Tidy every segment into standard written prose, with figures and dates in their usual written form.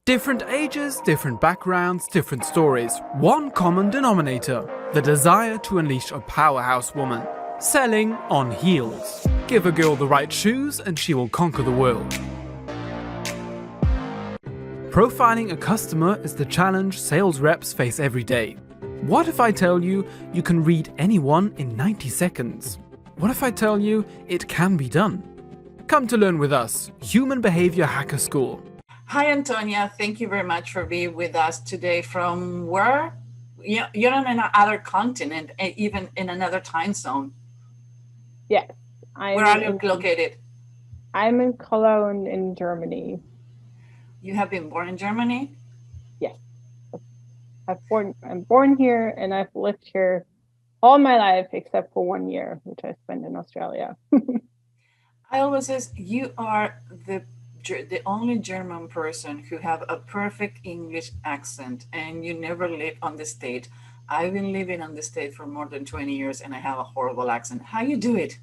Different ages, different backgrounds, different stories. One common denominator: the desire to unleash a powerhouse woman. Selling on heels. Give a girl the right shoes and she will conquer the world. Profiling a customer is the challenge sales reps face every day. What if I tell you you can read anyone in 90 seconds? What if I tell you it can be done? Come to learn with us, Human Behavior Hacker School. Hi, Antonia. Thank you very much for being with us today. From where? You're on another continent, even in another time zone. Yes, Where are you located? I'm in Cologne in Germany. You have been born in Germany? Yes. I'm born here and I've lived here all my life except for 1 year, which I spent in Australia. I always say you are the only German person who have a perfect English accent and you never live on the state. I've been living on the state for more than 20 years and I have a horrible accent. How you do it?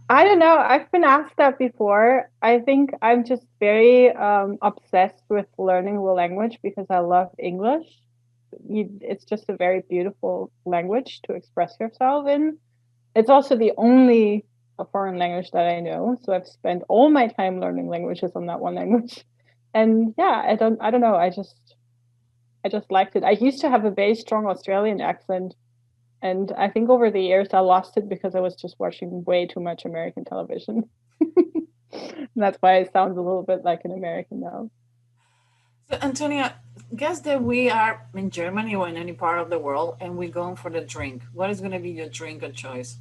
I don't know. I've been asked that before. I think I'm just very obsessed with learning the language because I love English. It's just a very beautiful language to express yourself in. It's also the only foreign language that I know. So I've spent all my time learning languages on that one language. And yeah, I don't know. I just liked it. I used to have a very strong Australian accent. And I think over the years I lost it because I was just watching way too much American television. That's why it sounds a little bit like an American now. So, Antonia, guess that we are in Germany or in any part of the world and we're going for the drink. What is going to be your drink of choice?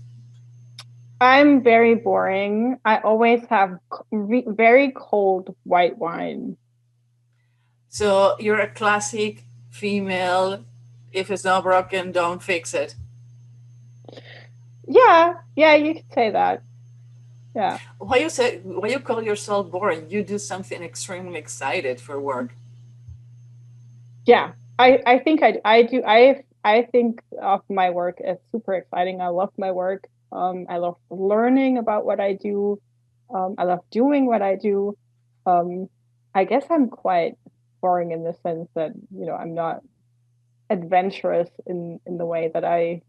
I'm very boring. I always have very cold white wine. So you're a classic female. If it's not broken, don't fix it. Yeah, you could say that. Yeah. Why you call yourself boring? You do something extremely excited for work. Yeah, I think I do. I think of my work as super exciting. I love my work. I love learning about what I do. I love doing what I do. I guess I'm quite boring in the sense that, I'm not adventurous in the way that I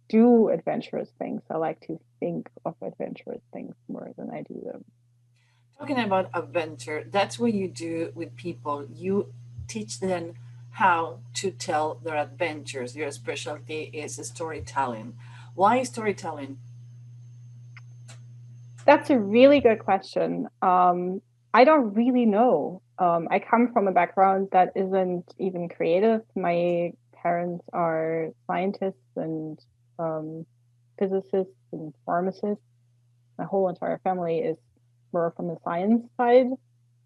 do adventurous things. I like to think of adventurous things more than I do them. Talking about adventure, that's what you do with people. You teach them how to tell their adventures. Your specialty is storytelling. Why storytelling? That's a really good question. I don't really know. I come from a background that isn't even creative. My parents are scientists and physicists and pharmacists. My whole entire family is more from the science side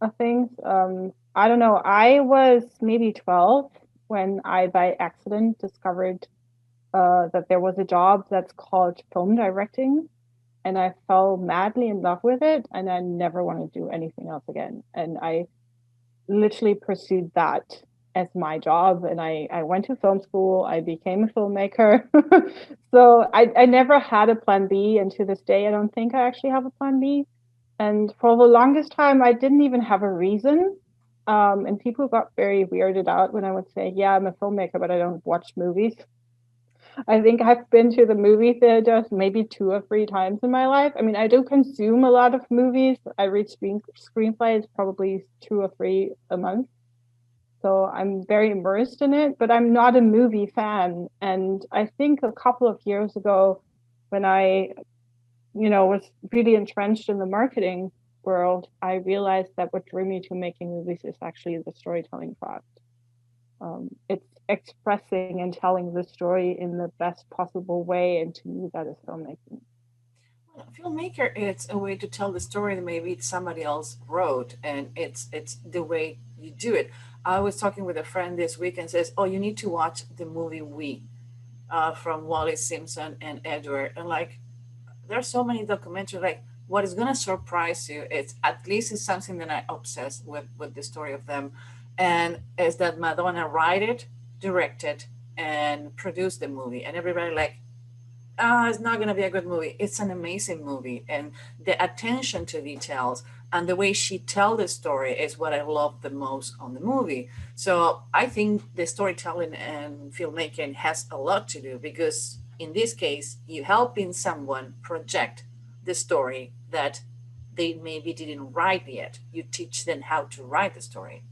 of things. I don't know. I was maybe 12 when I, by accident, discovered that there was a job that's called film directing, and I fell madly in love with it, and I never want to do anything else again. And I literally pursued that as my job, and I went to film school. I became a filmmaker. So I never had a plan B, and to this day I don't think I actually have a plan B. And for the longest time I didn't even have a reason. And people got very weirded out when I would say, yeah, I'm a filmmaker, but I don't watch movies. I think I've been to the movie theater maybe 2 or 3 times in my life. I mean, I do consume a lot of movies. I read screenplays probably 2 or 3 a month. So I'm very immersed in it, but I'm not a movie fan. And I think a couple of years ago, when I, was really entrenched in the marketing world, I realized that what drew me to making movies is actually the storytelling craft. It's expressing and telling the story in the best possible way, and to me that is filmmaking. Well, filmmaker, it's a way to tell the story that maybe somebody else wrote, and it's the way you do it. I was talking with a friend this week and says, "Oh, you need to watch the movie We," from Wally Simpson and Edward, and like there's so many documentaries. Like what is gonna surprise you? It's at least it's something that I obsess with the story of them, and is that Madonna write it, directed, and produced the movie, and everybody like it's not going to be a good movie. It's an amazing movie. And the attention to details, and the way she tell the story is what I love the most on the movie. So I think the storytelling and filmmaking has a lot to do, because in this case you helping someone project the story that they maybe didn't write yet. You teach them how to write the story.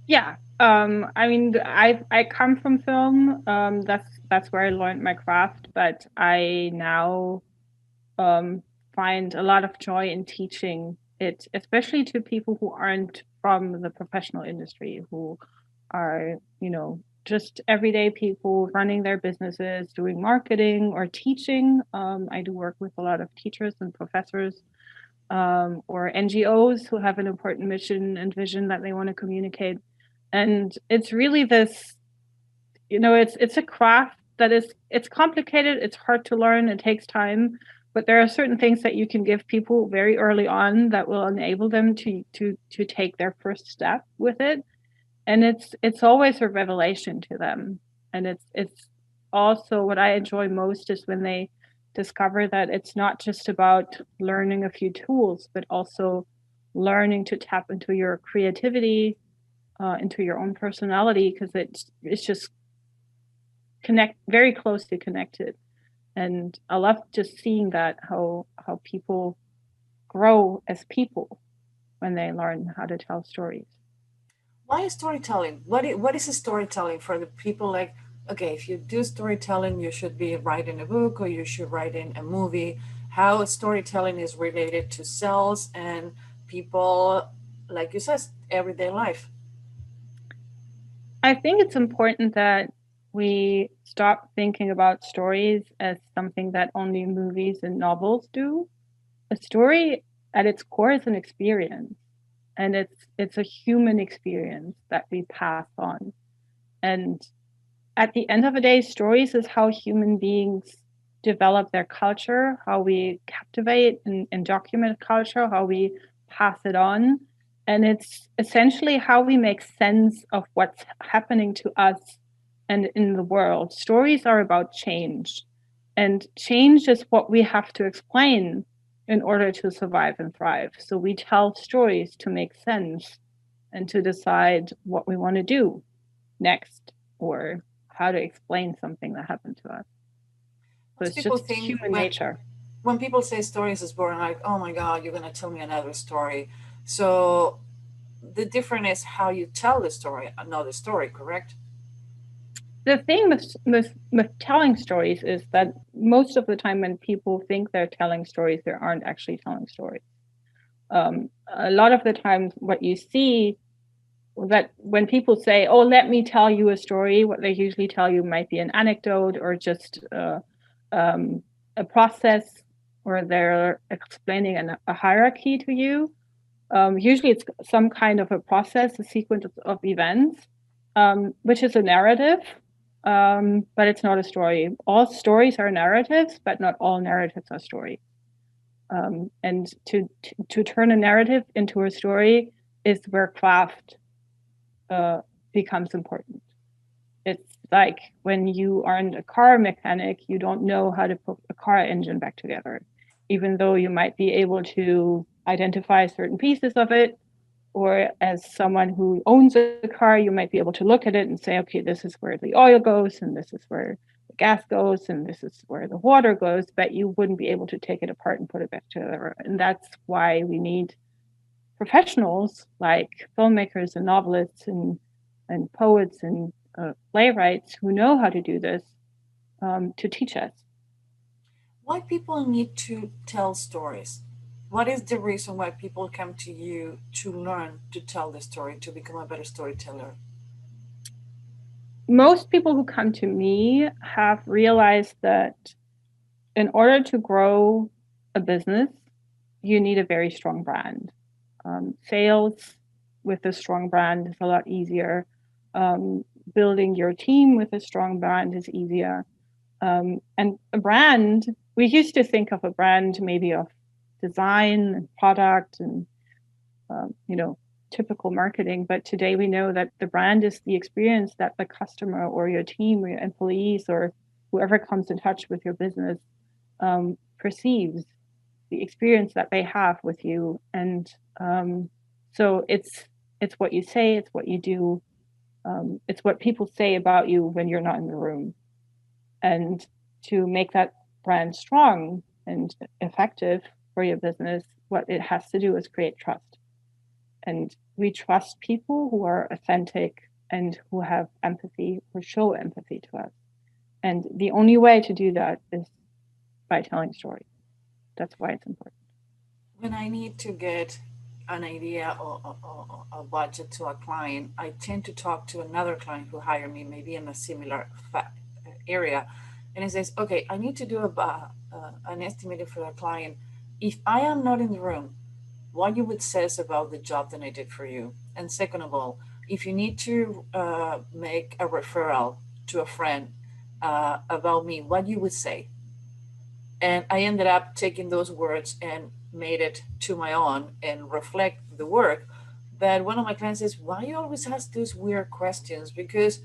Yeah. I mean, I come from film. That's where I learned my craft, but I now um, find a lot of joy in teaching it, especially to people who aren't from the professional industry, who are, just everyday people running their businesses, doing marketing or teaching. I do work with a lot of teachers and professors, or NGOs who have an important mission and vision that they want to communicate. And it's really this, it's a craft that it's complicated, it's hard to learn, it takes time, but there are certain things that you can give people very early on that will enable them to take their first step with it. And it's always a revelation to them. And it's also what I enjoy most is when they discover that it's not just about learning a few tools, but also learning to tap into your creativity, into your own personality, because it's just very closely connected. And I love just seeing that how people grow as people when they learn how to tell stories. Why is storytelling? What is storytelling for the people? Like, okay, if you do storytelling, you should be writing a book or you should write in a movie. How storytelling is related to sales and people, like you said, everyday life. I think it's important that we stop thinking about stories as something that only movies and novels do. A story at its core is an experience, and it's a human experience that we pass on. And at the end of the day, stories is how human beings develop their culture, how we captivate and document culture, how we pass it on. And it's essentially how we make sense of what's happening to us and in the world. Stories are about change. And change is what we have to explain in order to survive and thrive. So we tell stories to make sense and to decide what we want to do next, or how to explain something that happened to us. So Most it's people just think human nature. when people say stories is boring, like, oh my God, you're gonna tell me another story. So the difference is how you tell the story, another story, correct? The thing with telling stories is that most of the time when people think they're telling stories, they aren't actually telling stories. A lot of the times, what you see that when people say, "Oh, let me tell you a story," what they usually tell you might be an anecdote or just a process, or they're explaining a hierarchy to you. Usually, it's some kind of a process, a sequence of events, which is a narrative, but it's not a story. All stories are narratives, but not all narratives are stories. And to turn a narrative into a story is where craft uh, becomes important. It's like when you aren't a car mechanic, you don't know how to put a car engine back together, even though you might be able to identify certain pieces of it. Or as someone who owns a car, you might be able to look at it and say, okay, this is where the oil goes, and this is where the gas goes, and this is where the water goes, but you wouldn't be able to take it apart and put it back together. And that's why we need professionals like filmmakers and novelists and poets and playwrights who know how to do this, to teach us. Why people need to tell stories? What is the reason why people come to you to learn to tell the story, to become a better storyteller? Most people who come to me have realized that in order to grow a business, you need a very strong brand. Sales with a strong brand is a lot easier. Um, Building your team with a strong brand is easier. And a brand, we used to think of a brand maybe of design and product and, typical marketing. But today we know that the brand is the experience that the customer or your team or your employees or whoever comes in touch with your business perceives. the experience that they have with you. And so it's what you say, it's what you do, it's what people say about you when you're not in the room. And to make that brand strong and effective for your business, what it has to do is create trust. And we trust people who are authentic and who have empathy, who show empathy to us. And the only way to do that is by telling stories. That's why it's important. When I need to get an idea or a budget to a client, I tend to talk to another client who hired me, maybe in a similar area, and it says, "Okay, I need to do an estimate for a client. If I am not in the room, what you would say about the job that I did for you, and second of all, if you need to make a referral to a friend about me, what you would say." And I ended up taking those words and made it to my own and reflect the work. But one of my clients says, "Why you always ask those weird questions?" Because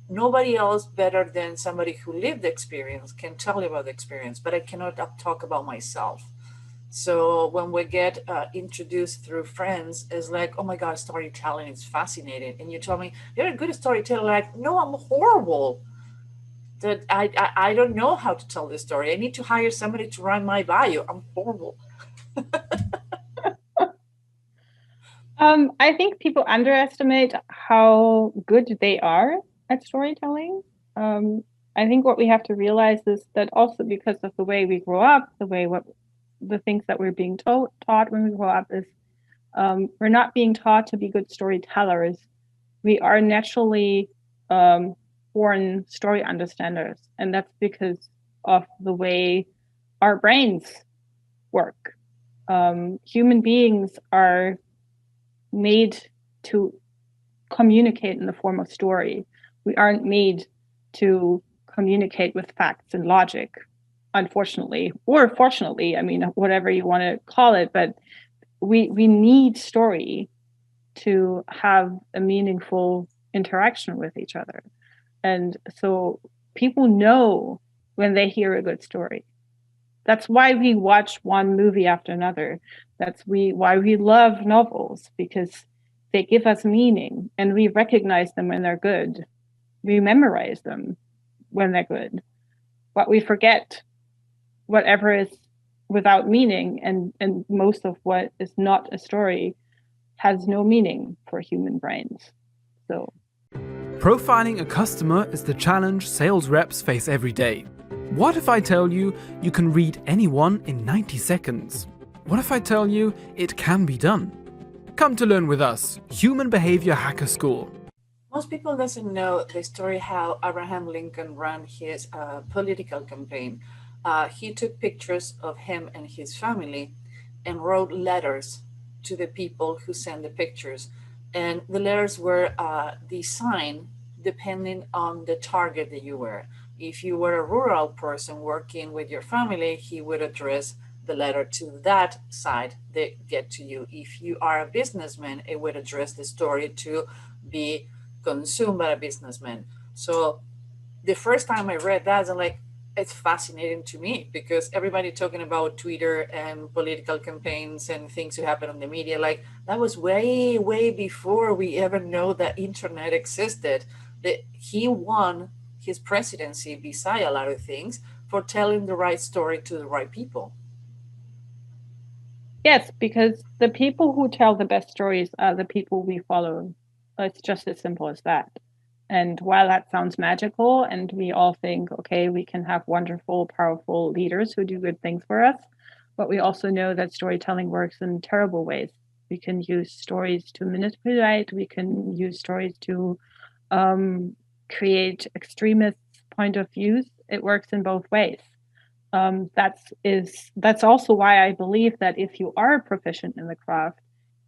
nobody else better than somebody who lived the experience can tell you about the experience, but I cannot talk about myself. So when we get introduced through friends, it's like, "Oh my God, storytelling is fascinating." And you tell me, "You're a good storyteller." Like, "No, I'm horrible. That I don't know how to tell this story. I need to hire somebody to write my bio. I'm horrible." I think people underestimate how good they are at storytelling. I think what we have to realize is that also because of the way we grow up, the things that we're being taught when we grow up is we're not being taught to be good storytellers. We are naturally born story understanders, and that's because of the way our brains work. Human beings are made to communicate in the form of story. We aren't made to communicate with facts and logic, unfortunately, or fortunately, I mean, whatever you want to call it, but we need story to have a meaningful interaction with each other. And so people know when they hear a good story. That's why we watch one movie after another. Why we love novels, because they give us meaning and we recognize them when they're good. We memorize them when they're good. But we forget whatever is without meaning, and most of what is not a story has no meaning for human brains. So Profiling a customer is the challenge sales reps face every day. What if I tell you you can read anyone in 90 seconds? What if I tell you it can be done? Come to learn with us, Human Behavior Hacker School. Most people doesn't know the story how Abraham Lincoln ran his political campaign. He took pictures of him and his family and wrote letters to the people who sent the pictures. And the letters were designed depending on the target that you were. If you were a rural person working with your family, he would address the letter to that side that get to you. If you are a businessman, it would address the story to be consumed by a businessman. So the first time I read that, I'm like, it's fascinating to me because everybody talking about Twitter and political campaigns and things who happen on the media, like that was way, way before we ever know that internet existed. That he won his presidency, beside a lot of things, for telling the right story to the right people. yes, because the people who tell the best stories are the people we follow. It's just as simple as that. And while that sounds magical and we all think, okay, we can have wonderful, powerful leaders who do good things for us, but we also know that storytelling works in terrible ways. We can use stories to manipulate, we can use stories to create extremist point of views. It works in both ways. That's also why I believe that if you are proficient in the craft,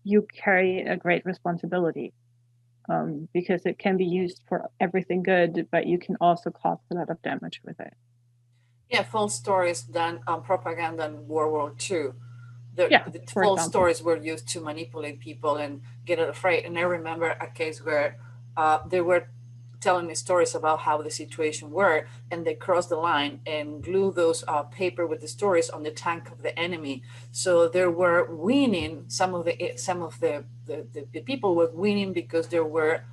you carry a great responsibility, because it can be used for everything good, but you can also cause a lot of damage with it. Yeah, false stories done on propaganda in World War II. The For false example. stories were used to manipulate people and get it afraid. And I remember a case where they were telling me stories about how the situation were, and they cross the line and glue those paper with the stories on the tank of the enemy. So they were winning. Some of the people were winning because they were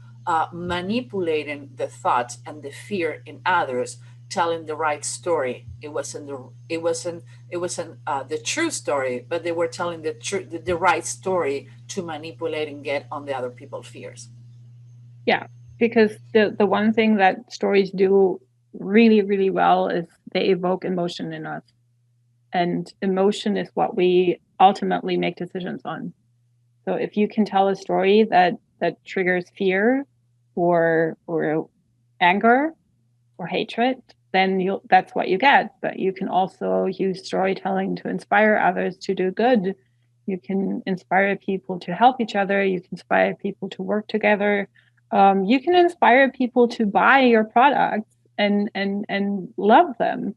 manipulating the thoughts and the fear in others, telling the right story. It wasn't the true story, but they were telling the right story to manipulate and get on the other people's fears. Yeah, because the one thing that stories do really, really well is they evoke emotion in us. And emotion is what we ultimately make decisions on. So if you can tell a story that triggers fear or anger or hatred, then that's what you get. But you can also use storytelling to inspire others to do good. You can inspire people to help each other. You can inspire people to work together. You can inspire people to buy your products and love them.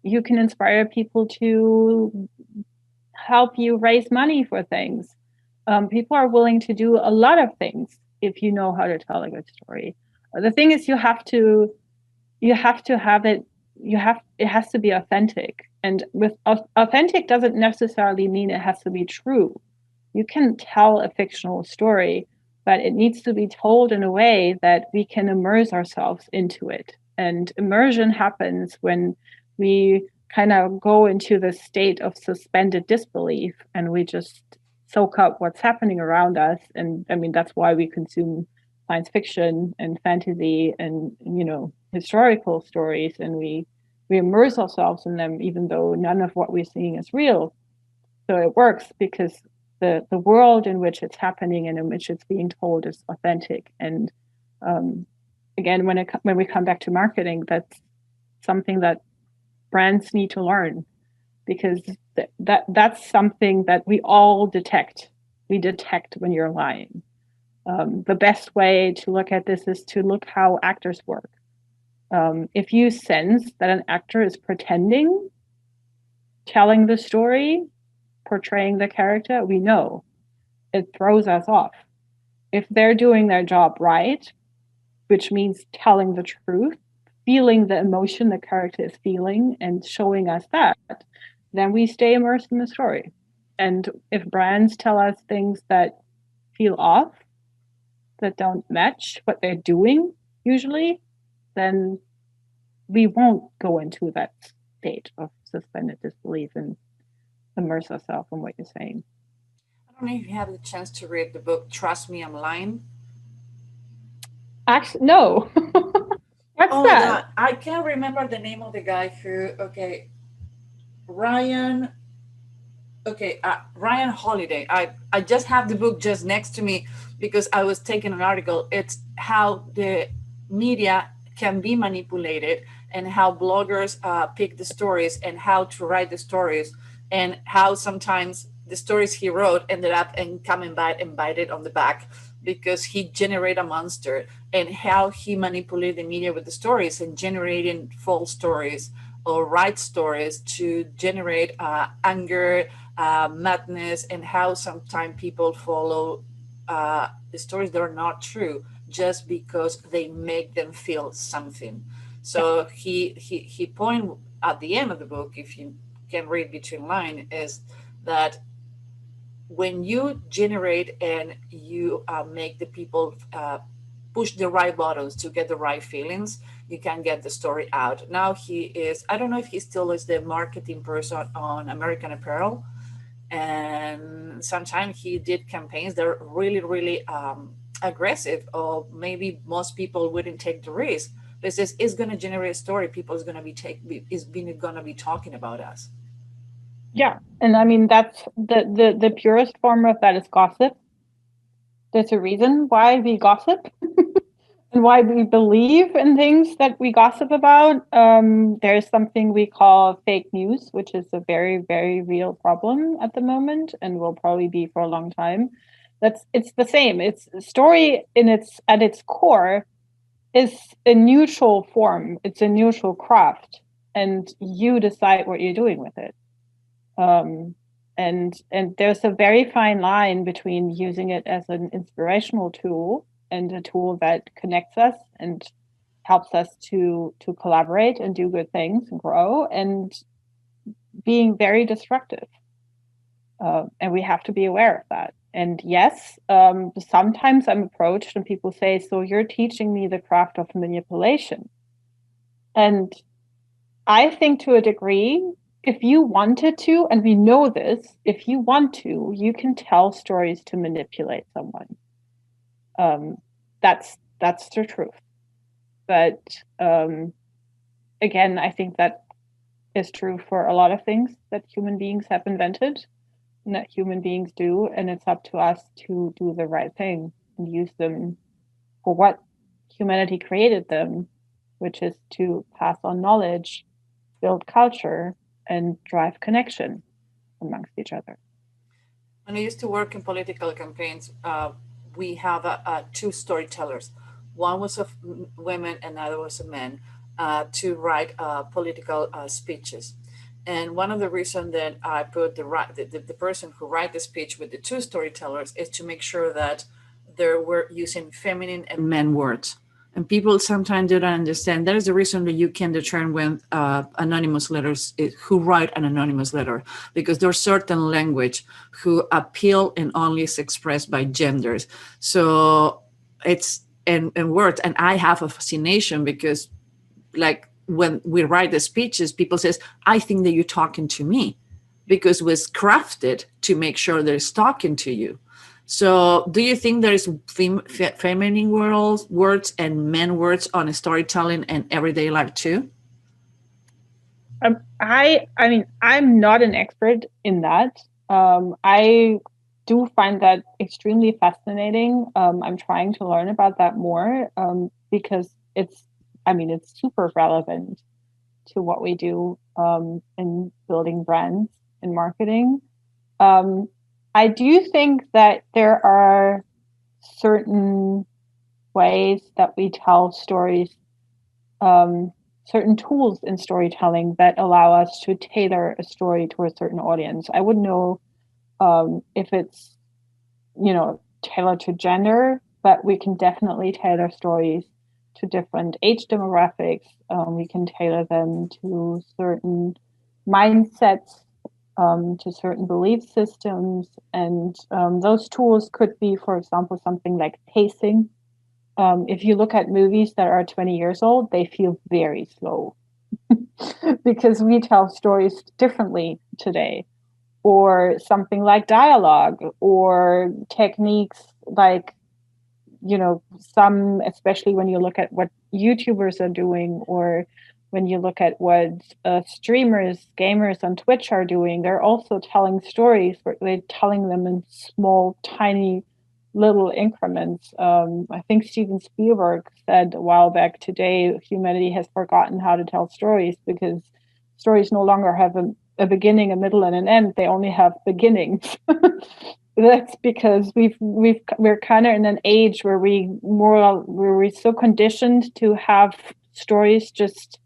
You can inspire people to help you raise money for things. People are willing to do a lot of things if you know how to tell a good story. The thing is, you have to have it. It has to be authentic, and with authentic doesn't necessarily mean it has to be true. You can tell a fictional story, but it needs to be told in a way that we can immerse ourselves into it. And immersion happens when we kind of go into the state of suspended disbelief and we just soak up what's happening around us. And I mean, that's why we consume science fiction and fantasy and, historical stories, and we immerse ourselves in them, even though none of what we're seeing is real. So it works because the world in which it's happening and in which it's being told is authentic. And again, when we come back to marketing, that's something that brands need to learn, because that's something that we all detect. We detect when you're lying. The best way to look at this is to look how actors work. If you sense that an actor is pretending, telling the story, portraying the character, we know it throws us off. If they're doing their job right, which means telling the truth, feeling the emotion the character is feeling and showing us that, then we stay immersed in the story. And if brands tell us things that feel off, that don't match what they're doing usually, then we won't go into that state of suspended disbelief and immerse ourselves in what you're saying. I don't know if you have the chance to read the book Trust Me, I'm Lying. Actually, no. What's Oh my that? God, I can't remember the name of the guy who, okay, Ryan, Ryan Holiday. I just have the book just next to me because I was taking an article. It's how the media can be manipulated and how bloggers pick the stories and how to write the stories, and how sometimes the stories he wrote ended up and coming back and bite it on the back because he generated a monster, and how he manipulated the media with the stories and generating false stories or right stories to generate anger, madness, and how sometimes people follow the stories that are not true just because they make them feel something. So he point at the end of the book, if you can read between line, is that when you generate and you make the people push the right buttons to get the right feelings, you can get the story out. Now he is, I don't know if he still is the marketing person on American Apparel, and sometimes he did campaigns that are really, really aggressive, or maybe most people wouldn't take the risk. This is going to generate a story. People is going to be talking about us. Yeah, and I mean that's the purest form of that is gossip. There's a reason why we gossip and why we believe in things that we gossip about. There's something we call fake news, which is a very, very real problem at the moment and will probably be for a long time. It's the same. It's story at its core is a neutral form. It's a neutral craft, and you decide what you're doing with it. And there's a very fine line between using it as an inspirational tool and a tool that connects us and helps us to collaborate and do good things and grow, and being very destructive. And we have to be aware of that. And yes, sometimes I'm approached and people say, so you're teaching me the craft of manipulation. And I think to a degree, if you wanted to, and we know this, if you want to, you can tell stories to manipulate someone. That's the truth. But again, I think that is true for a lot of things that human beings have invented and that human beings do, and it's up to us to do the right thing and use them for what humanity created them, which is to pass on knowledge, build culture, and drive connection amongst each other. When I used to work in political campaigns, we have two storytellers. One was of women, and another was a man, to write political speeches. And one of the reasons that I put the person who write the speech with the two storytellers is to make sure that they were using feminine and men words. And people sometimes do not understand. That is the reason that you can determine when anonymous letters, who write an anonymous letter, because there's certain language who appeal and only is expressed by genders. So it's and words. And I have a fascination because, like, when we write the speeches, people says, I think that you're talking to me, because it was crafted to make sure that it's talking to you. So do you think there's feminine words and men words on storytelling and everyday life too? I mean, I'm not an expert in that. I do find that extremely fascinating. I'm trying to learn about that more because it's super relevant to what we do in building brands and marketing. I do think that there are certain ways that we tell stories, certain tools in storytelling that allow us to tailor a story to a certain audience. I wouldn't know if it's, tailored to gender, but we can definitely tailor stories to different age demographics. We can tailor them to certain mindsets, to certain belief systems. And those tools could be, for example, something like pacing. If you look at movies that are 20 years old, they feel very slow because we tell stories differently today. Or something like dialogue or techniques like, some, especially when you look at what YouTubers are doing, or when you look at what streamers, gamers on Twitch are doing, they're also telling stories, but they're telling them in small, tiny, little increments. I think Steven Spielberg said a while back, today humanity has forgotten how to tell stories because stories no longer have a beginning, a middle, and an end. They only have beginnings. That's because we're kind of in an age where we're so conditioned to have stories just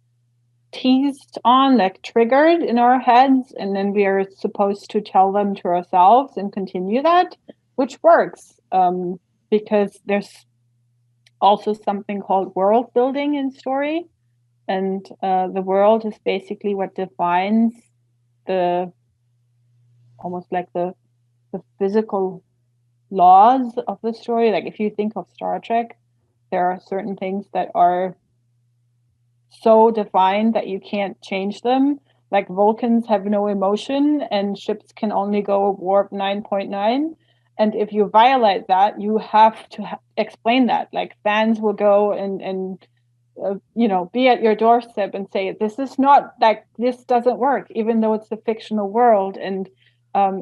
teased on, like triggered in our heads, and then we are supposed to tell them to ourselves and continue that, which works because there's also something called world building in story, and the world is basically what defines the almost like the physical laws of the story. Like if you think of Star Trek, there are certain things that are so defined that you can't change them. Like Vulcans have no emotion and ships can only go warp 9.9. And if you violate that, you have to explain that. Like fans will go and be at your doorstep and say, this is not, like, this doesn't work, even though it's a fictional world. And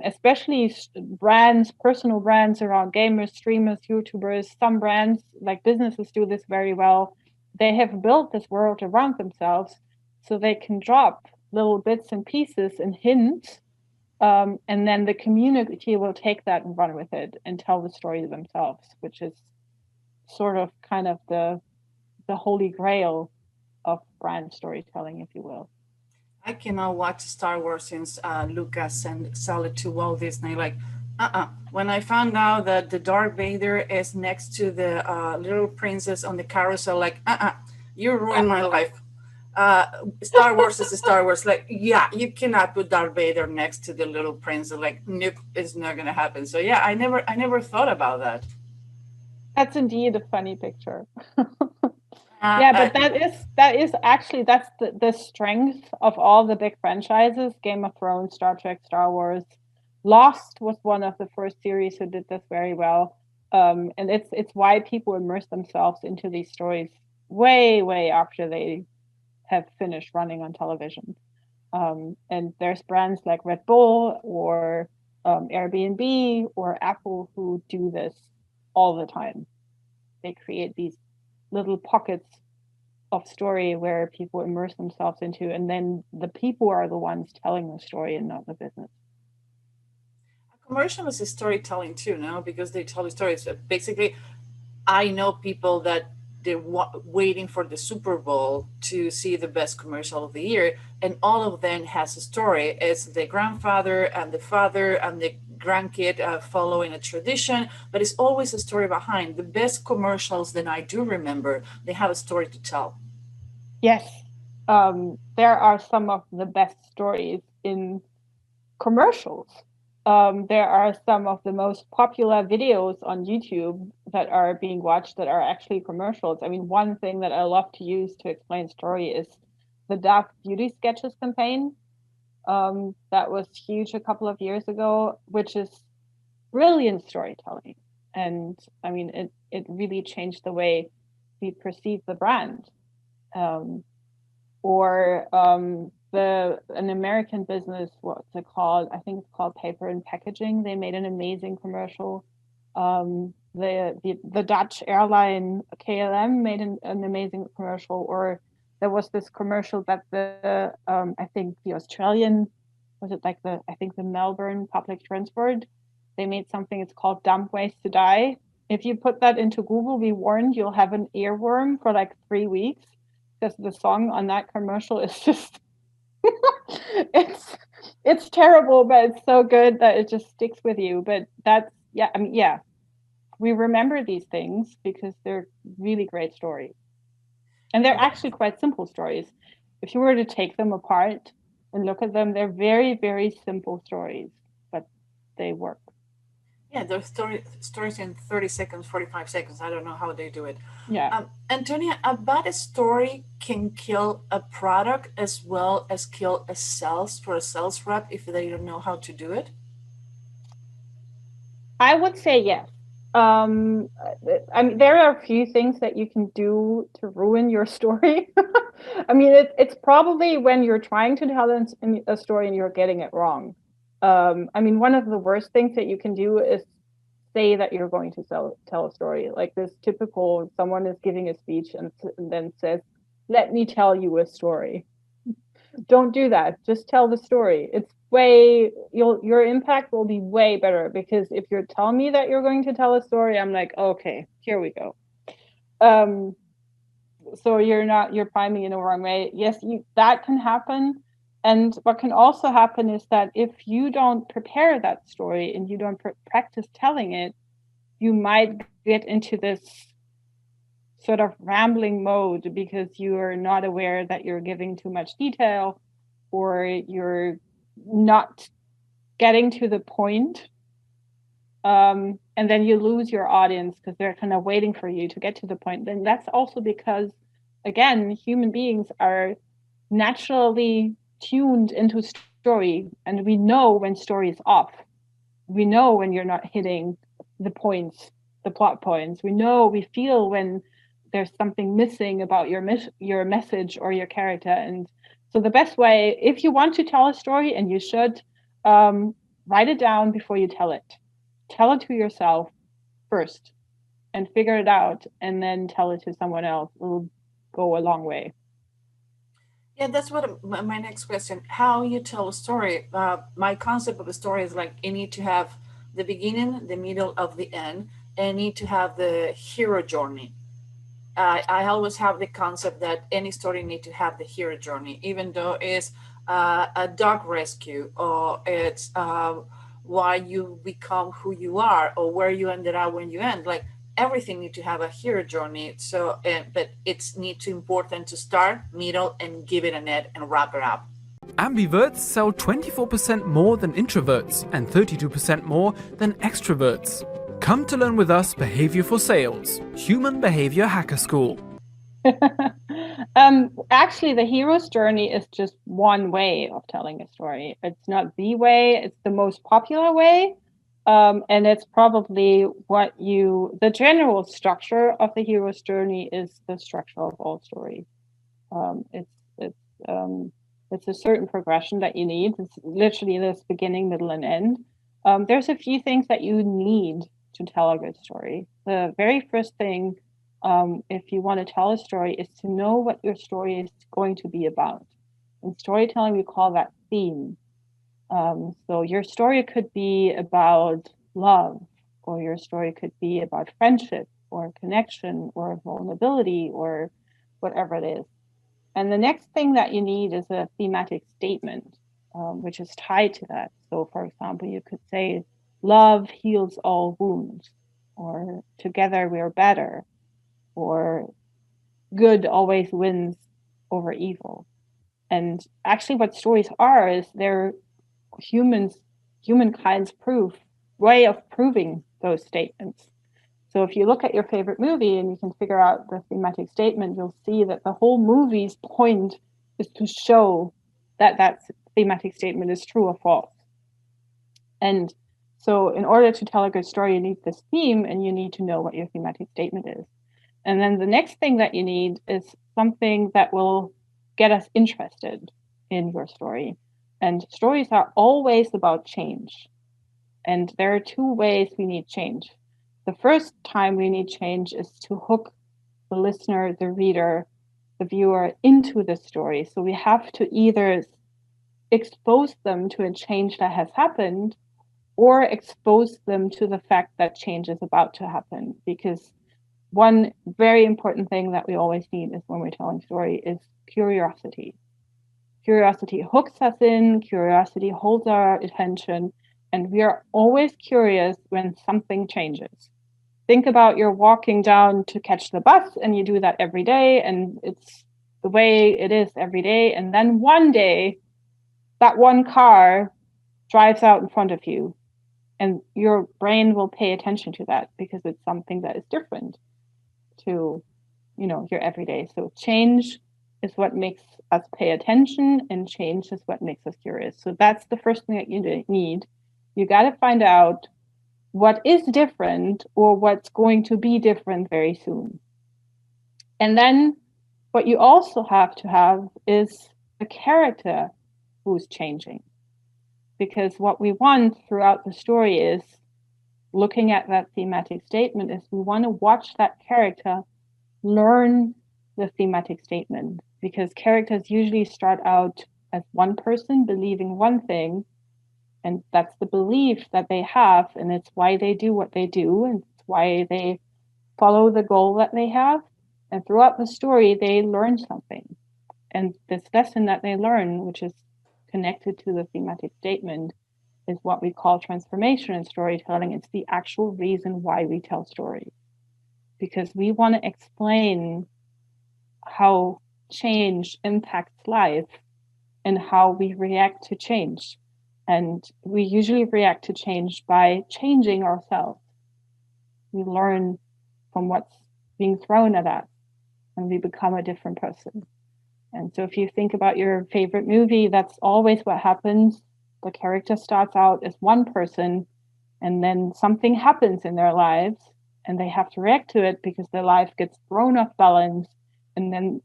especially brands, personal brands around gamers, streamers, YouTubers, some brands, like businesses, do this very well. They have built this world around themselves so they can drop little bits and pieces and hints, and then the community will take that and run with it and tell the story themselves, which is sort of kind of the holy grail of brand storytelling, if you will. I cannot watch Star Wars since Lucas and sold it to Walt Disney. Like, When I found out that the Darth Vader is next to the little princess on the carousel, like, you ruined my life. Star Wars is Star Wars. Like, yeah, you cannot put Darth Vader next to the little princess. Like, nope, it's not gonna happen. So yeah, I never thought about that. That's indeed a funny picture. Uh, Yeah, uh, but that is actually that's the strength of all the big franchises: Game of Thrones, Star Trek, Star Wars. Lost was one of the first series who did this very well, and it's why people immerse themselves into these stories way after they have finished running on television. And there's brands like Red Bull or Airbnb or Apple who do this all the time. They create these little pockets of story where people immerse themselves into, and then the people are the ones telling the story and not the business. Commercial is storytelling too, no? Because they tell the stories. Basically, I know people that they're waiting for the Super Bowl to see the best commercial of the year, and all of them has a story. It's the grandfather and the father and the grandkid following a tradition, but it's always a story behind. The best commercials that I do remember, they have a story to tell. Yes, there are some of the best stories in commercials. There are some of the most popular videos on YouTube that are being watched that are actually commercials. I mean, one thing that I love to use to explain story is the Dark Beauty Sketches campaign. That was huge a couple of years ago, which is brilliant storytelling. And I mean, it really changed the way we perceive the brand. Um, or an American business, what's it called? I think it's called Paper and Packaging. They made an amazing commercial. The Dutch airline KLM made an amazing commercial. Or there was this commercial that the I think the Australian, was it like the, I think the Melbourne Public Transport, they made something. It's called Dumb Ways to Die. If you put that into Google, be warned, you'll have an earworm for like 3 weeks, because the song on that commercial is just it's it's terrible, but it's so good that it just sticks with you. But that's, yeah, I mean, yeah, we remember these things because they're really great stories, and they're actually quite simple stories. If you were to take them apart and look at them, they're very simple stories, but they work. Yeah, those stories in 30 seconds, 45 seconds. I don't know how they do it. Yeah, Antonia, a bad story can kill a product as well as kill a sales for a sales rep if they don't know how to do it. I would say yes. Um, I mean, there are a few things that you can do to ruin your story. I mean, it's probably when you're trying to tell a story and you're getting it wrong. I mean, one of the worst things that you can do is say that you're going to tell a story. Like this typical, someone is giving a speech and then says, "Let me tell you a story." Don't do that. Just tell the story. It's way, your impact will be way better, because if you're telling me that you're going to tell a story, I'm like, okay, here we go. Um, so you're priming in the wrong way. Yes, that can happen. And what can also happen is that if you don't prepare that story and you don't practice telling it, you might get into this sort of rambling mode because you are not aware that you're giving too much detail, or you're not getting to the point. And then you lose your audience because they're kind of waiting for you to get to the point. Then that's also because, again, human beings are naturally tuned into story, and we know when story is off. We know when you're not hitting the points, the plot points. We feel when there's something missing about your message or your character. And so the best way, if you want to tell a story, and you should, write it down before you tell it. Tell it to yourself first and figure it out, and then tell it to someone else. It will go a long way. Yeah, that's what my next question. How you tell a story? My concept of a story is like you need to have the beginning, the middle, of the end, and need to have the hero journey. I always have the concept that any story need to have the hero journey, even though it's a dog rescue or it's why you become who you are or where you ended up when you end. Like everything need to have a hero journey. So, but it's need to important to start, middle, and give it an end and wrap it up. Ambiverts sell 24% more than introverts and 32% more than extroverts. Come to learn with us behavior for sales, Human Behavior Hacker School. Actually, the hero's journey is just one way of telling a story. It's not the way, it's the most popular way. And it's probably the general structure of the hero's journey is the structure of all stories. It's a certain progression that you need. It's literally this beginning, middle, and end. There's a few things that you need to tell a good story. The very first thing, if you want to tell a story, is to know what your story is going to be about. In storytelling, we call that theme. So your story could be about love, or your story could be about friendship, or connection, or vulnerability, or whatever it is. And the next thing that you need is a thematic statement, which is tied to that. So, for example, you could say, love heals all wounds, or together we're better, or good always wins over evil. And actually what stories are is they're humankind's way of proving those statements. So if you look at your favorite movie and you can figure out the thematic statement, you'll see that the whole movie's point is to show that that thematic statement is true or false. And so in order to tell a good story, you need this theme and you need to know what your thematic statement is. And then the next thing that you need is something that will get us interested in your story. And stories are always about change. And there are two ways we need change. The first time we need change is to hook the listener, the reader, the viewer into the story. So we have to either expose them to a change that has happened or expose them to the fact that change is about to happen. Because one very important thing that we always need is when we're telling story is curiosity. Curiosity hooks us in, curiosity holds our attention, and we are always curious when something changes. Think about you're walking down to catch the bus and you do that every day and it's the way it is every day. And then one day that one car drives out in front of you and your brain will pay attention to that because it's something that is different to, your everyday. So change is what makes us pay attention and change is what makes us curious. So that's the first thing that you need. You got to find out what is different or what's going to be different very soon. And then what you also have to have is a character who's changing. Because what we want throughout the story is looking at that thematic statement is we want to watch that character learn the thematic statement because characters usually start out as one person believing one thing. And that's the belief that they have, and it's why they do what they do, and it's why they follow the goal that they have. And throughout the story, they learn something. And this lesson that they learn, which is connected to the thematic statement, is what we call transformation in storytelling. It's the actual reason why we tell stories. Because we want to explain how change impacts life and how we react to change. And we usually react to change by changing ourselves. We learn from what's being thrown at us and we become a different person. And so if you think about your favorite movie, that's always what happens. The character starts out as one person and then something happens in their lives and they have to react to it because their life gets thrown off balance. And then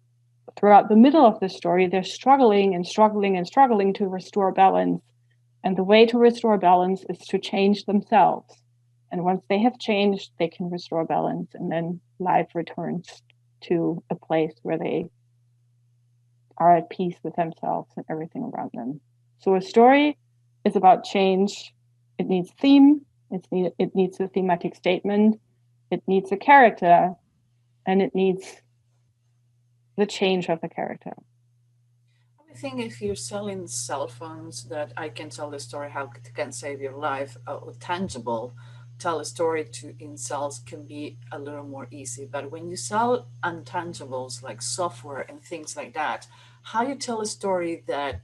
throughout the middle of the story, they're struggling and struggling and struggling to restore balance. And the way to restore balance is to change themselves. And once they have changed, they can restore balance. And then life returns to a place where they are at peace with themselves and everything around them. So a story is about change. It needs theme. It needs a thematic statement. It needs a character. And it needs the change of the character. I think if you're selling cell phones, that I can tell the story how it can save your life, tangible, tell a story to in sales can be a little more easy. But when you sell untangibles like software and things like that, how you tell a story that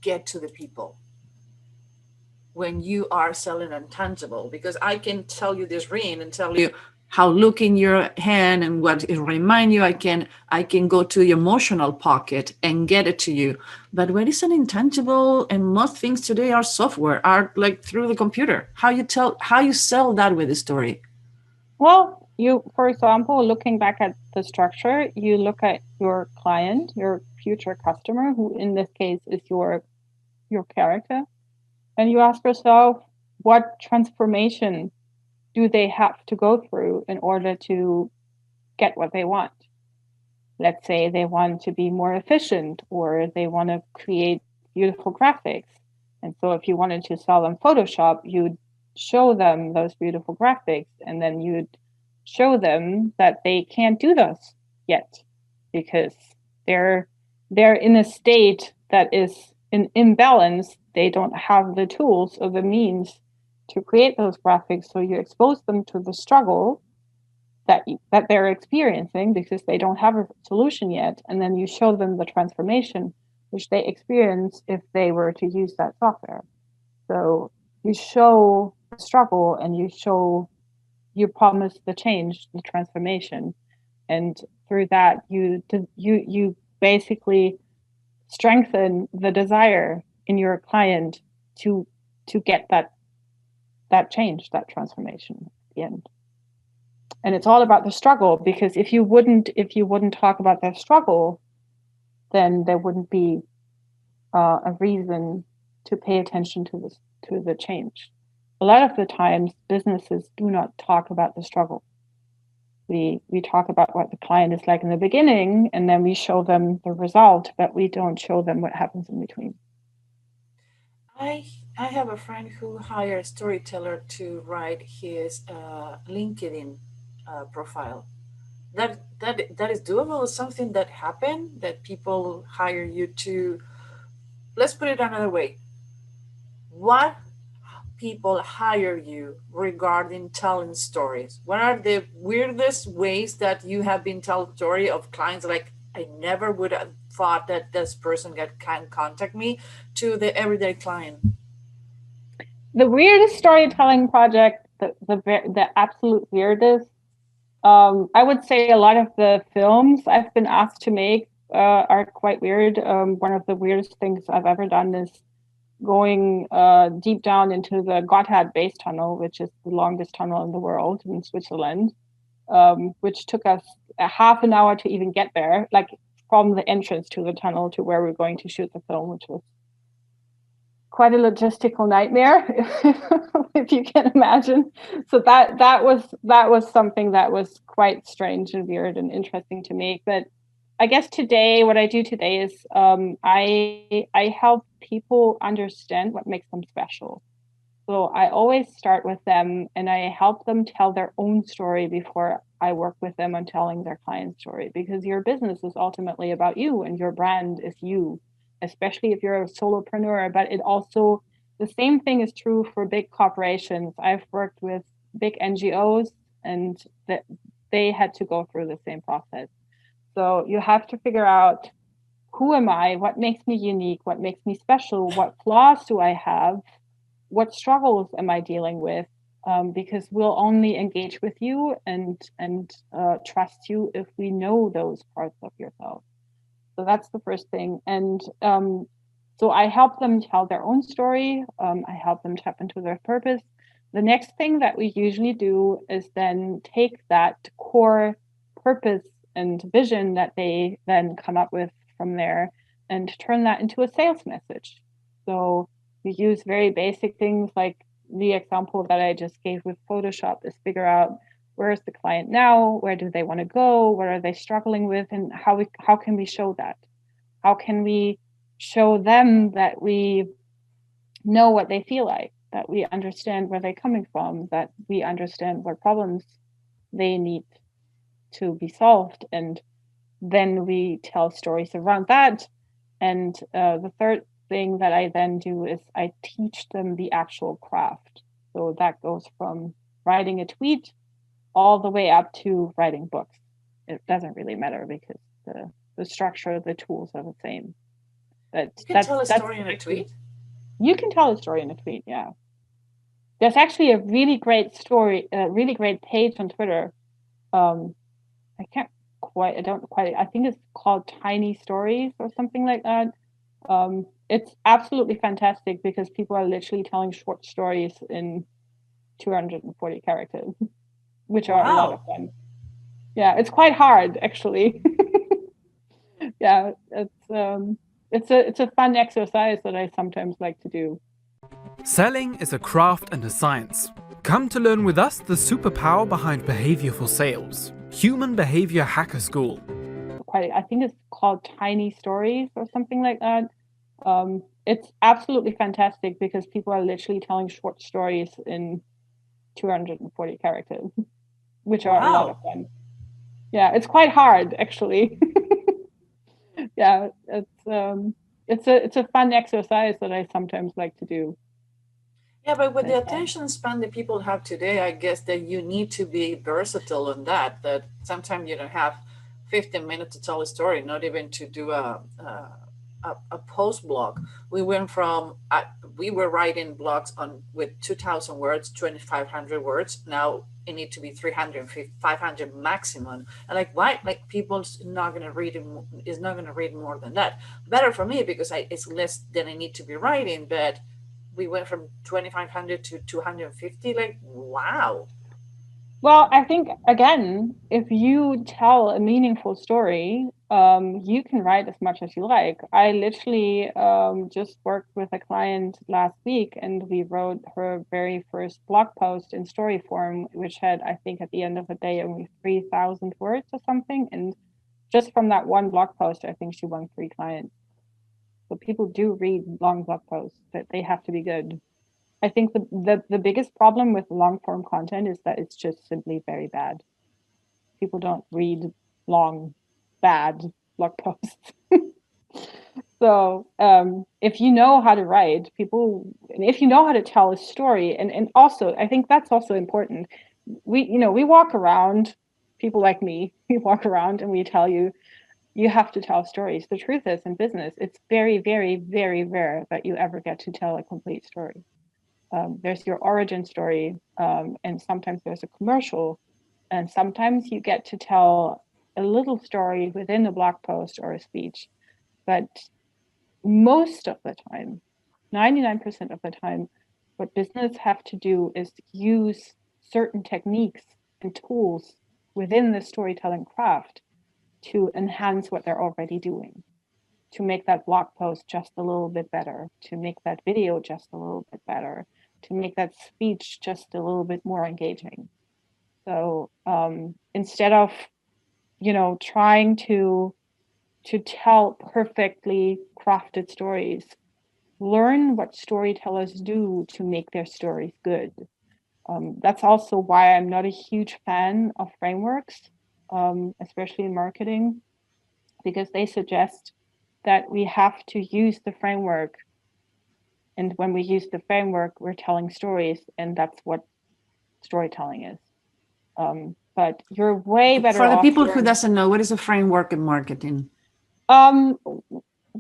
get to the people when you are selling intangible, because I can tell you this ring and tell you how look in your hand and what it remind you. I can go to your emotional pocket and get it to you. But when it's an intangible, and most things today are software, are like through the computer, how you sell that with a story. Well, for example, looking back at the structure, you look at your client, your future customer, who in this case is your character, and you ask yourself, what transformation do they have to go through in order to get what they want? Let's say they want to be more efficient, or they want to create beautiful graphics. And so if you wanted to sell them Photoshop, you'd show them those beautiful graphics, and then you'd show them that they can't do those yet because they're in a state that is in imbalance. They don't have the tools or the means to create those graphics. So you expose them to the struggle that they're experiencing because they don't have a solution yet, and then you show them the transformation which they experience if they were to use that software. So you show the struggle, and you promise the change, the transformation, and through that you basically strengthen the desire in your client to get that change, that transformation at the end. And it's all about the struggle, because if you wouldn't talk about their struggle, then there wouldn't be a reason to pay attention to the change. A lot of the times businesses do not talk about the struggle. We talk about what the client is like in the beginning, and then we show them the result, but we don't show them what happens in between. I I have a friend who hired a storyteller to write his LinkedIn profile. That is doable. It's something that happened, that people hire you to. Let's put it another way. What people hire you regarding telling stories? What are the weirdest ways that you have been telling story of clients like, I never would have thought that this person can contact me, to the everyday client? The weirdest storytelling project, the absolute weirdest, I would say a lot of the films I've been asked to make are quite weird. One of the weirdest things I've ever done is going deep down into the Gotthard Base Tunnel, which is the longest tunnel in the world in Switzerland, which took us a half an hour to even get there, like from the entrance to the tunnel to where we're going to shoot the film, which was quite a logistical nightmare, if you can imagine. So that was something that was quite strange and weird and interesting to make. But I guess today, what I do today is I help people understand what makes them special. So I always start with them, and I help them tell their own story before I work with them on telling their client's story, because your business is ultimately about you, and your brand is you, especially if you're a solopreneur. But it also, the same thing is true for big corporations. I've worked with big NGOs, and that they had to go through the same process. So you have to figure out, who am I? What makes me unique? What makes me special? What flaws do I have? What struggles am I dealing with? Because we'll only engage with you and trust you if we know those parts of yourself. So that's the first thing. And so I help them tell their own story. I help them tap into their purpose. The next thing that we usually do is then take that core purpose and vision that they then come up with from there and turn that into a sales message. So we use very basic things, like the example that I just gave with Photoshop, is figure out, where is the client now? Where do they want to go? What are they struggling with? And how can we show that? How can we show them that we know what they feel like, that we understand where they're coming from, that we understand what problems they need to be solved? And then we tell stories around that. And the third thing that I then do is I teach them the actual craft. So that goes from writing a tweet all the way up to writing books. It doesn't really matter because the structure, the tools are the same. But You can tell a story in a actually, tweet. you can tell a story in a tweet, yeah. There's actually a really great story, a really great page on Twitter. I can't quite, I don't quite, I think it's called Tiny Stories or something like that. It's absolutely fantastic because people are literally telling short stories in 240 characters, which are a lot of Wow. fun. Yeah, it's quite hard actually. Yeah, it's a fun exercise that I sometimes like to do. Selling is a craft and a science. Come to learn with us the superpower behind behavior for sales. Human Behavior Hacker School. I think it's called Tiny Stories or something like that. It's absolutely fantastic because people are literally telling short stories in 240 characters, which are a lot of Wow. fun. Yeah, it's quite hard actually. Yeah, it's a fun exercise that I sometimes like to do. Yeah, but with the But, attention span that people have today, I guess that you need to be versatile on that. That sometimes you don't have 15 minutes to tell a story, not even to do a post blog. We went from we were writing blogs on with 2,000 words, 2,500 words. Now it need to be 350, 500 maximum. And like why? Like people's not gonna read it, is not gonna read more than that. Better for me because it's less than I need to be writing, but we went from 2,500 to 250. Like wow. well, I think again, if you tell a meaningful story, you can write as much as you like. I literally just worked with a client last week, and we wrote her very first blog post in story form, which had, I think, at the end of the day, only 3,000 words or something. And just from that one blog post, I think she won 3 clients. So people do read long blog posts, but they have to be good. I think the biggest problem with long form content is that it's just simply very bad. People don't read long, bad blog posts. So if you know how to write, and if you know how to tell a story, and also I think that's also important. We walk around, people like me, we walk around and we tell you, you have to tell stories. The truth is, in business, it's very, very, very rare that you ever get to tell a complete story. There's your origin story, and sometimes there's a commercial, and sometimes you get to tell a little story within a blog post or a speech. But most of the time, 99% of the time, what business have to do is use certain techniques and tools within the storytelling craft to enhance what they're already doing, to make that blog post just a little bit better, to make that video just a little bit better, to make that speech just a little bit more engaging. So instead of trying to tell perfectly crafted stories, learn what storytellers do to make their stories good. That's also why I'm not a huge fan of frameworks, especially in marketing, because they suggest that we have to use the framework. And when we use the framework, we're telling stories, and that's what storytelling is. But you're way better For the off people who learning. doesn't know, what is a framework in marketing? Um,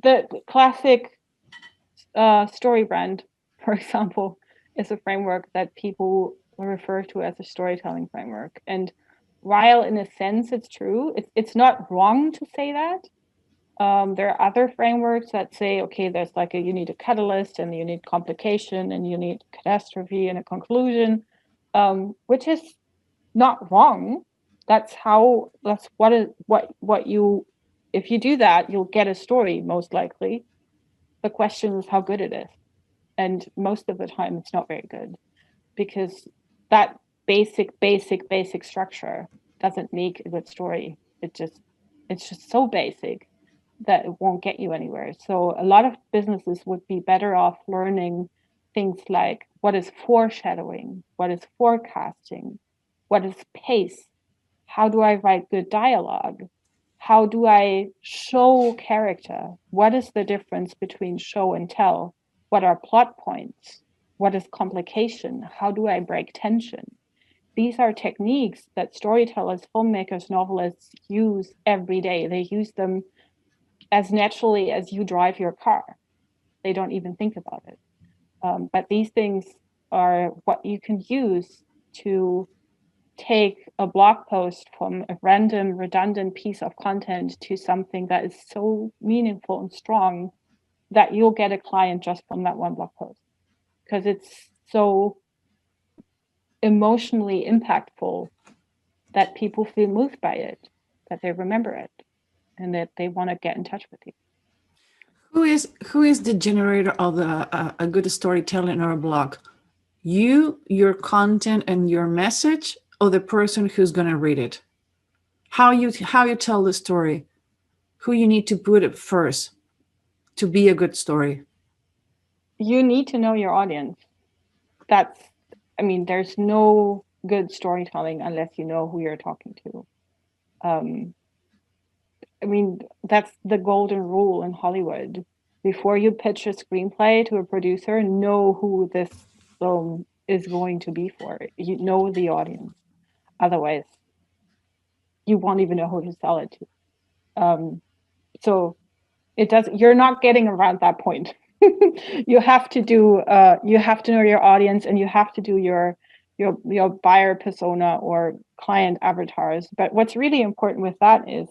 the classic story brand, for example, is a framework that people refer to as a storytelling framework. And while in a sense it's true, it's not wrong to say that. There are other frameworks that say, okay, there's like you need a catalyst and you need complication and you need catastrophe and a conclusion, which is not wrong. That's what you, if you do that, you'll get a story most likely. The question is how good it is. And most of the time it's not very good because that basic structure doesn't make a good story. It's just so basic that it won't get you anywhere. So a lot of businesses would be better off learning things like what is foreshadowing, what is forecasting, what is pace, how do I write good dialogue, how do I show character? What is the difference between show and tell? What are plot points? What is complication? How do I break tension? These are techniques that storytellers, filmmakers, novelists use every day. They use them as naturally as you drive your car. They don't even think about it. But these things are what you can use to take a blog post from a random, redundant piece of content to something that is so meaningful and strong that you'll get a client just from that one blog post, because it's so emotionally impactful that people feel moved by it, that they remember it, and that they want to get in touch with you. Who is the generator of a good storytelling or a blog? You, your content, and your message, or the person who's going to read it? How you tell the story? Who you need to put it first to be a good story? You need to know your audience. There's no good storytelling unless you know who you're talking to. That's the golden rule in Hollywood. Before you pitch a screenplay to a producer, know who this film is going to be for. You know the audience. Otherwise, you won't even know who to sell it to. So you're not getting around that point. You have to know your audience, and you have to do your buyer persona or client avatars. But what's really important with that is,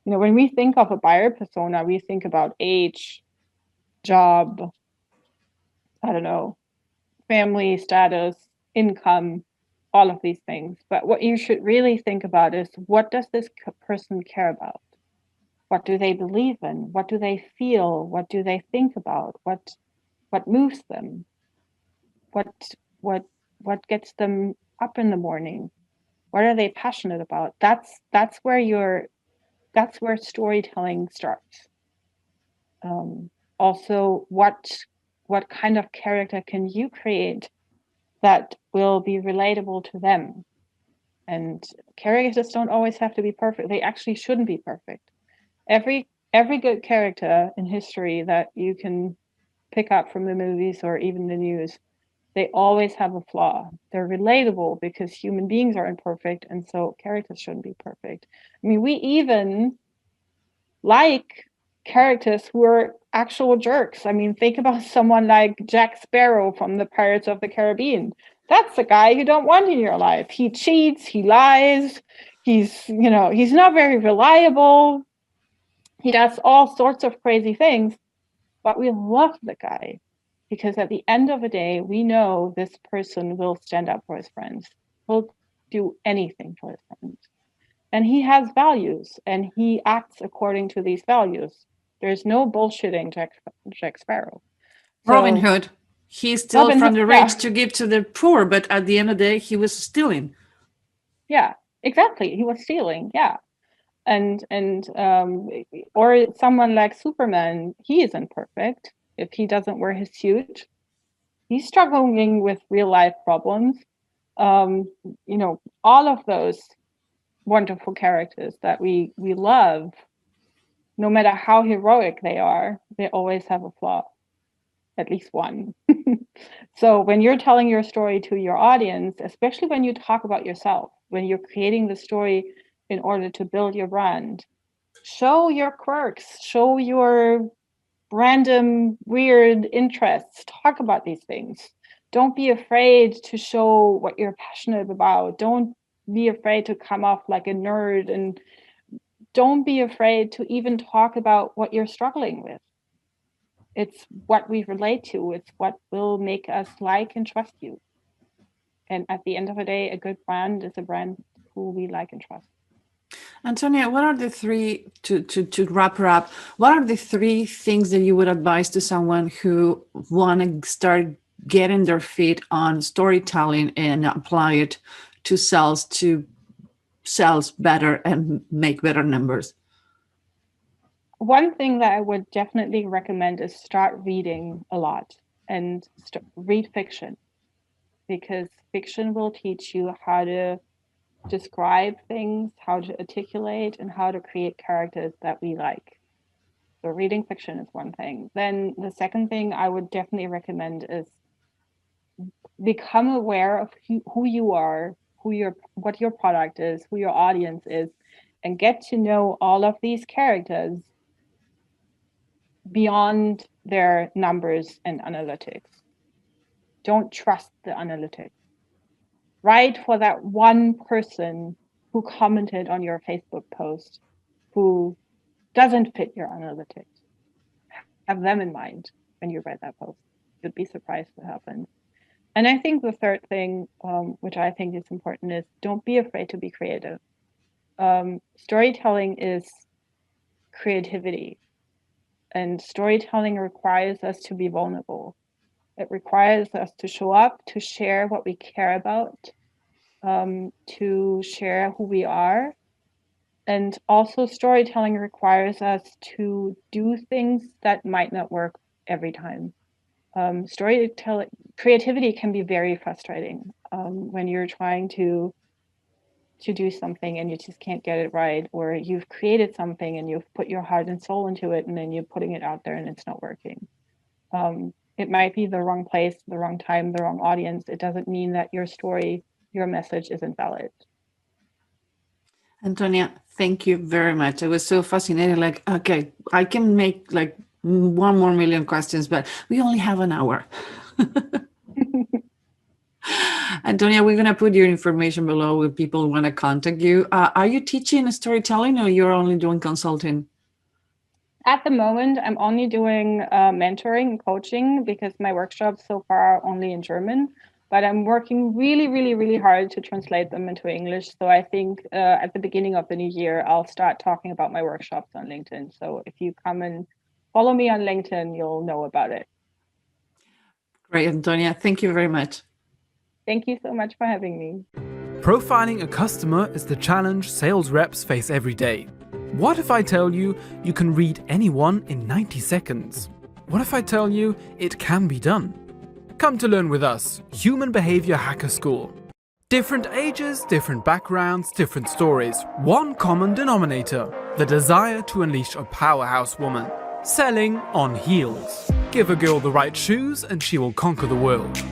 when we think of a buyer persona, we think about age, job, I don't know, family status, income, all of these things. But what you should really think about is, what does this person care about? What do they believe in? What do they feel? What do they think about? What moves them? What gets them up in the morning? What are they passionate about? That's where storytelling starts. Also, what kind of character can you create that will be relatable to them? And characters don't always have to be perfect. They actually shouldn't be perfect. Every good character in history that you can pick up from the movies or even the news, they always have a flaw. They're relatable because human beings are imperfect, and so characters shouldn't be perfect. We even like characters who are actual jerks. Think about someone like Jack Sparrow from the Pirates of the Caribbean. That's a guy you don't want in your life. He cheats, he lies, he's not very reliable. He does all sorts of crazy things, but we love the guy because at the end of the day, we know this person will stand up for his friends, will do anything for his friends. And he has values, and he acts according to these values. There's no bullshitting Jack Sparrow. Robin Hood. He stole from the rich to give to the poor, but at the end of the day, he was stealing. Yeah, exactly. He was stealing. Yeah. And or someone like Superman, he isn't perfect. If he doesn't wear his suit, he's struggling with real life problems. All of those wonderful characters that we love, no matter how heroic they are, they always have a flaw, at least one. So when you're telling your story to your audience, especially when you talk about yourself, when you're creating the story in order to build your brand, show your quirks, show your random weird interests, talk about these things. Don't be afraid to show what you're passionate about. Don't be afraid to come off like a nerd, and don't be afraid to even talk about what you're struggling with. It's what we relate to. It's what will make us like and trust you. And at the end of the day, a good brand is a brand who we like and trust. Antonia, what are the three, to wrap her up, what are the three things that you would advise to someone who want to start getting their feet on storytelling and apply it to sales better and make better numbers? One thing that I would definitely recommend is start reading a lot and read fiction, because fiction will teach you how to describe things, how to articulate, and how to create characters that we like. So reading fiction is one thing. Then the second thing I would definitely recommend is become aware of who you are, what your product is, who your audience is, and get to know all of these characters beyond their numbers and analytics. Don't trust the analytics. Write for that one person who commented on your Facebook post who doesn't fit your analytics. Have them in mind when you write that post. You'd be surprised what happens. And I think the third thing, which I think is important, is don't be afraid to be creative. Storytelling is creativity, and storytelling requires us to be vulnerable. It requires us to show up, to share what we care about, to share who we are. And also storytelling requires us to do things that might not work every time. Creativity can be very frustrating when you're trying to do something and you just can't get it right, or you've created something and you've put your heart and soul into it and then you're putting it out there and it's not working. It might be the wrong place, the wrong time, the wrong audience. It doesn't mean that your story, your message isn't valid. Antonia, thank you very much. I was so fascinated. Like, okay, I can make like 1 more million questions, but we only have an hour. Antonia, we're going to put your information below if people want to contact you. Are you teaching storytelling or you're only doing consulting? At the moment, I'm only doing mentoring and coaching because my workshops so far are only in German, but I'm working really, really, really hard to translate them into English. So I think at the beginning of the new year, I'll start talking about my workshops on LinkedIn. So if you come and follow me on LinkedIn, you'll know about it. Great, Antonia. Thank you very much. Thank you so much for having me. Profiling a customer is the challenge sales reps face every day. What if I tell you you can read anyone in 90 seconds? What if I tell you it can be done? Come to learn with us, Human Behavior Hacker School. Different ages, different backgrounds, different stories. One common denominator: the desire to unleash a powerhouse woman. Selling on heels. Give a girl the right shoes and she will conquer the world.